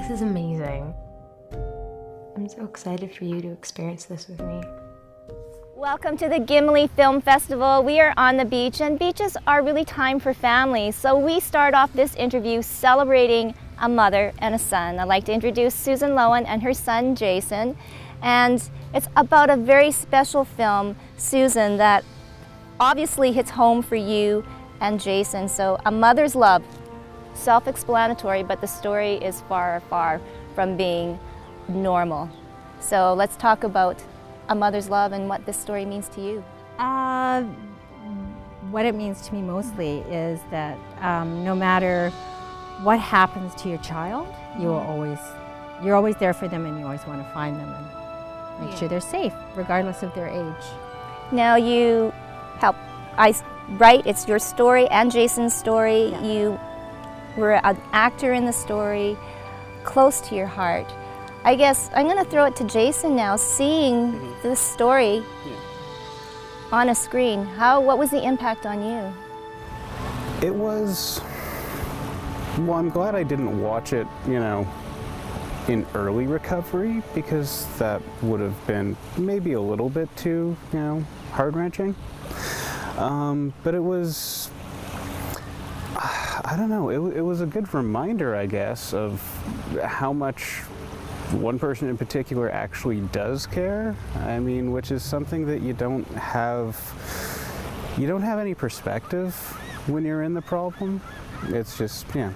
This is amazing. I'm so excited for you to experience this with me. Welcome to the Gimli Film Festival. We are on the beach, and beaches are really time for families. So we start off this interview celebrating a mother and a son. I'd like to introduce Susan Loewen and her son Jason. And it's about a very special film, Susan, that obviously hits home for you and Jason. So a mother's love, self-explanatory, but the story is far, far from being normal. So let's talk about a mother's love and what this story means to you. What it means to me mostly is that no matter what happens to your child, you're always there for them, and you always want to find them and make sure they're safe, regardless of their age. Now you help, right? It's your story and Jason's story. Yeah. You were an actor in the story, close to your heart. I guess I'm going to throw it to Jason now, seeing this story on a screen. What was the impact on you? It was, well, I'm glad I didn't watch it, in early recovery, because that would have been maybe a little bit too, heart-wrenching. But it was, I don't know, it was a good reminder, I guess, of how much one person in particular actually does care. I mean, which is something that you don't have any perspective when you're in the problem. It's just, you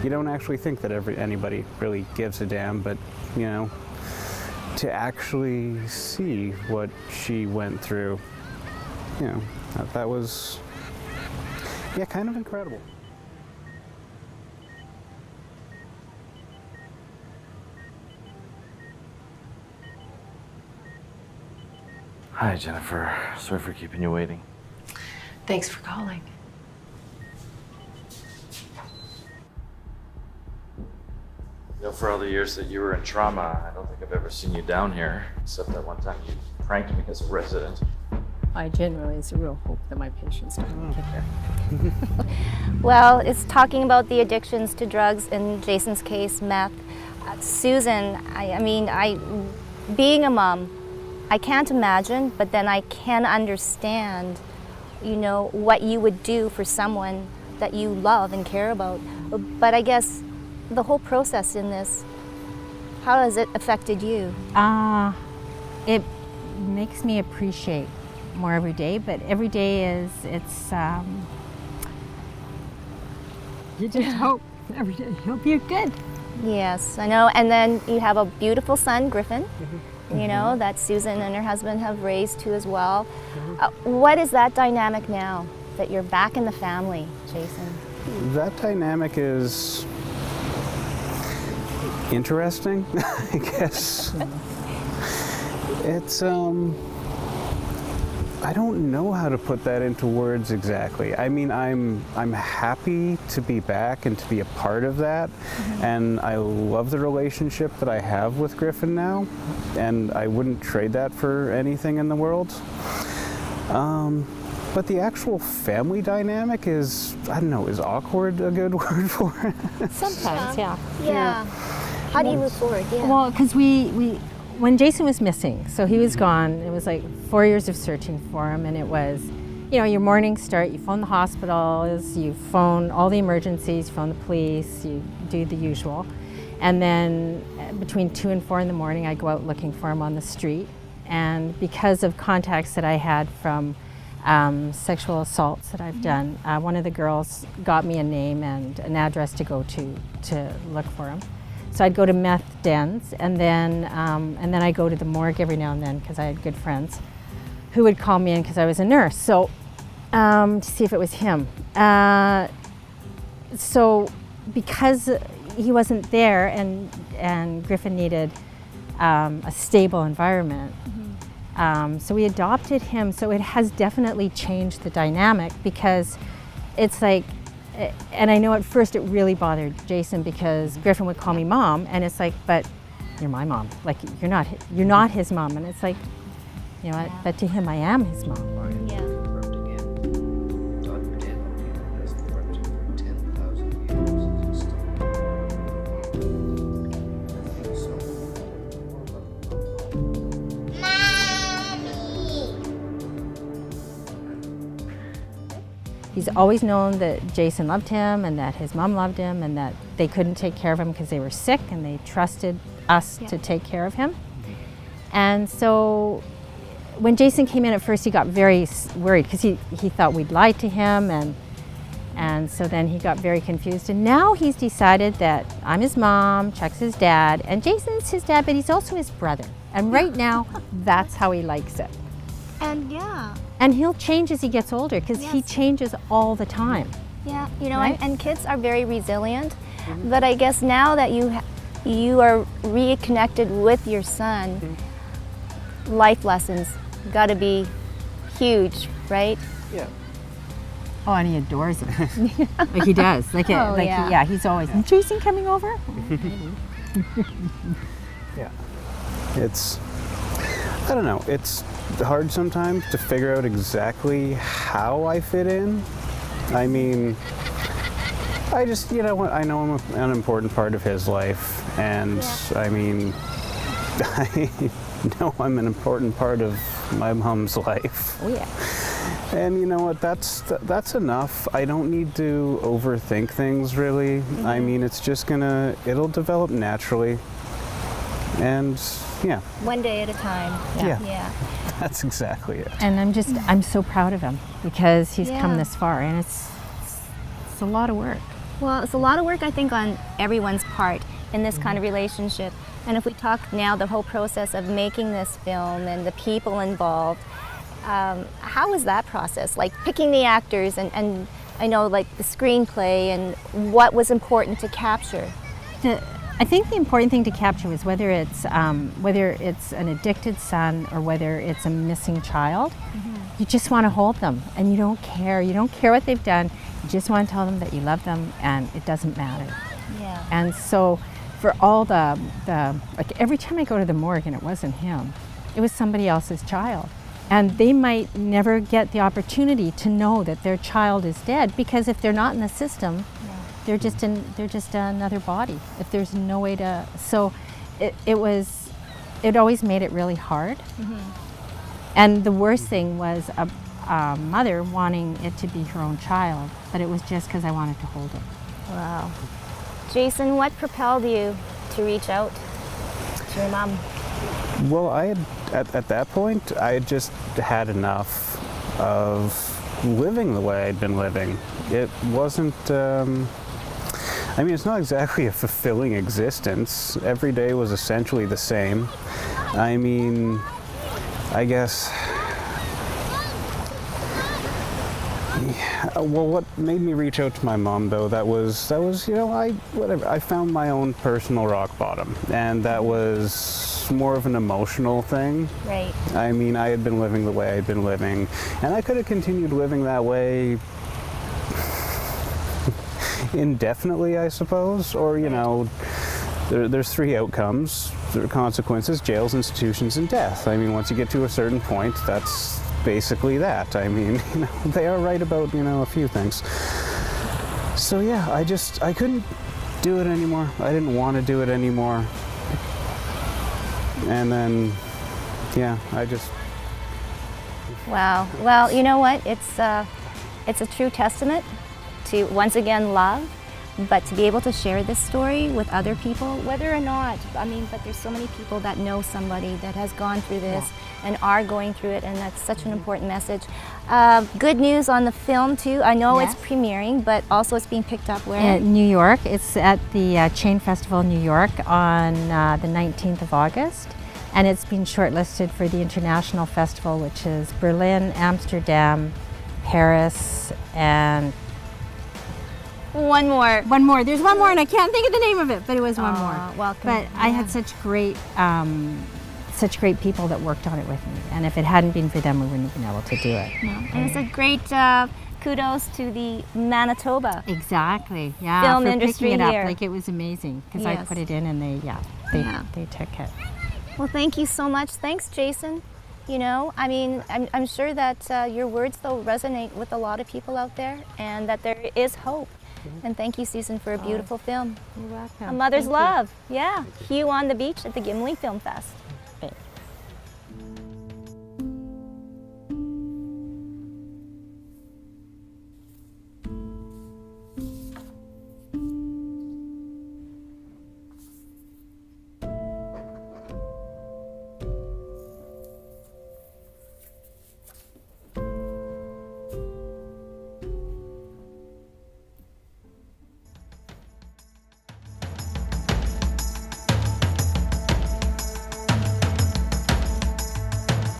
don't actually think that anybody really gives a damn, but, to actually see what she went through, that was, kind of incredible. Hi, Jennifer. Sorry for keeping you waiting. Thanks for calling. For all the years that you were in trauma, I don't think I've ever seen you down here, except that one time you pranked me as a resident. I genuinely, it's a real hope that my patients don't get there. Well, it's talking about the addictions to drugs, in Jason's case, meth. Susan, being a mom, I can't imagine, but then I can understand, what you would do for someone that you love and care about. But I guess the whole process in this, how has it affected you? It makes me appreciate more every day, but every day you just hope every day hope you're good. Yes, I know. And then you have a beautiful son, Griffin, that Susan and her husband have raised too as well. What is that dynamic now that you're back in the family, Jason? That dynamic is interesting, I guess. It's, I don't know how to put that into words exactly. I mean, I'm happy to be back and to be a part of that, and I love the relationship that I have with Griffin now, and I wouldn't trade that for anything in the world. But the actual family dynamic is, I don't know, is awkward a good word for it? Sometimes, Yeah. How do you move forward? Yeah. Well, because when Jason was missing, so he was gone, it was like 4 years of searching for him, and it was, your mornings start, you phone the hospitals, you phone all the emergencies, you phone the police, you do the usual. And then between 2 and 4 in the morning, I go out looking for him on the street. And because of contacts that I had from sexual assaults that I've done, one of the girls got me a name and an address to go to look for him. So I'd go to meth dens, and then I go to the morgue every now and then because I had good friends who would call me in because I was a nurse. So to see if it was him. So because he wasn't there, and Griffin needed a stable environment, so we adopted him. So it has definitely changed the dynamic, because it's like. And I know at first it really bothered Jason, because Griffin would call me mom, and it's like, but you're my mom. Like, you're not his mom. And it's like, but to him I am his mom. Yeah. He's always known that Jason loved him and that his mom loved him and that they couldn't take care of him because they were sick and they trusted us to take care of him. And so when Jason came in at first, he got very worried because he thought we'd lied to him, and so then he got very confused. And now he's decided that I'm his mom, Chuck's his dad, and Jason's his dad, but he's also his brother. And right now, that's how he likes it. And yeah. And he'll change as he gets older because he changes all the time. Yeah, you know, Right? and kids are very resilient, but I guess now that you are reconnected with your son, life lessons got to be huge, right? Yeah. Oh, and he adores him. Like he does. Like, Oh, yeah. he's always, Jason coming over? Yeah. It's, I don't know, it's hard sometimes to figure out exactly how I fit in. I mean, I just, you know what, I know I'm an important part of his life, and I mean, I know I'm an important part of my mom's life. Oh, yeah. And you know what, that's enough. I don't need to overthink things, really. I mean, it's just it'll develop naturally. And yeah. One day at a time. Yeah. That's exactly it. And I'm so proud of him because he's come Yeah. this far, and it's a lot of work. Well, it's a lot of work, I think, on everyone's part in this kind of relationship. And if we talk now the whole process of making this film and the people involved, how was that process? Like picking the actors and I know like the screenplay and what was important to capture. I think the important thing to capture was whether it's an addicted son or whether it's a missing child. You just want to hold them, and you don't care. You don't care what they've done. You just want to tell them that you love them, and it doesn't matter. Yeah. And so, for all the like every time I go to the morgue and it wasn't him, it was somebody else's child. And they might never get the opportunity to know that their child is dead because if they're not in the system, they're just another body. If there's no way to, so it always made it really hard. And the worst thing was a mother wanting it to be her own child, but it was just because I wanted to hold it. Wow. Jason, what propelled you to reach out to your mom? Well, I had, at that point, I had just had enough of living the way I'd been living. It wasn't, I mean, it's not exactly a fulfilling existence. Every day was essentially the same. I mean, I guess, well, what made me reach out to my mom, though, that was, you know, I found my own personal rock bottom, and that was more of an emotional thing. Right. I mean, I had been living the way I'd been living, and I could have continued living that way indefinitely, I suppose, or, you know, there's three outcomes, there are consequences, jails, institutions, and death. I mean, once you get to a certain point, that's basically that. I mean, you know, they are right about, you know, a few things. So yeah, I couldn't do it anymore. I didn't want to do it anymore. And then, yeah, I just... Wow. Well, you know what? It's a true testament to, once again, love, but to be able to share this story with other people, whether or not, I mean, but there's so many people that know somebody that has gone through this and are going through it, and that's such an important message. Good news on the film, too. I know it's premiering, but also it's being picked up where? In New York. It's at the Chain Festival in New York on the 19th of August. And it's been shortlisted for the international festival, which is Berlin, Amsterdam, Paris, and One more. There's one more, and I can't think of the name of it, but it was one more. Welcome. But I had such great people that worked on it with me, and if it hadn't been for them, we wouldn't have been able to do it. No. And it's a great kudos to the Manitoba. Exactly. Yeah. Film for industry picking it up. here. Like, it was amazing because I Yes. put it in, and they took it. Well, thank you so much. Thanks, Jason. You know, I mean, I'm sure that your words, though, resonate with a lot of people out there, and that there is hope. And thank you, Susan, for a beautiful film. You're welcome. A Mother's Thank you. Love. Yeah. Hugh on the Beach at the Gimli Film Fest.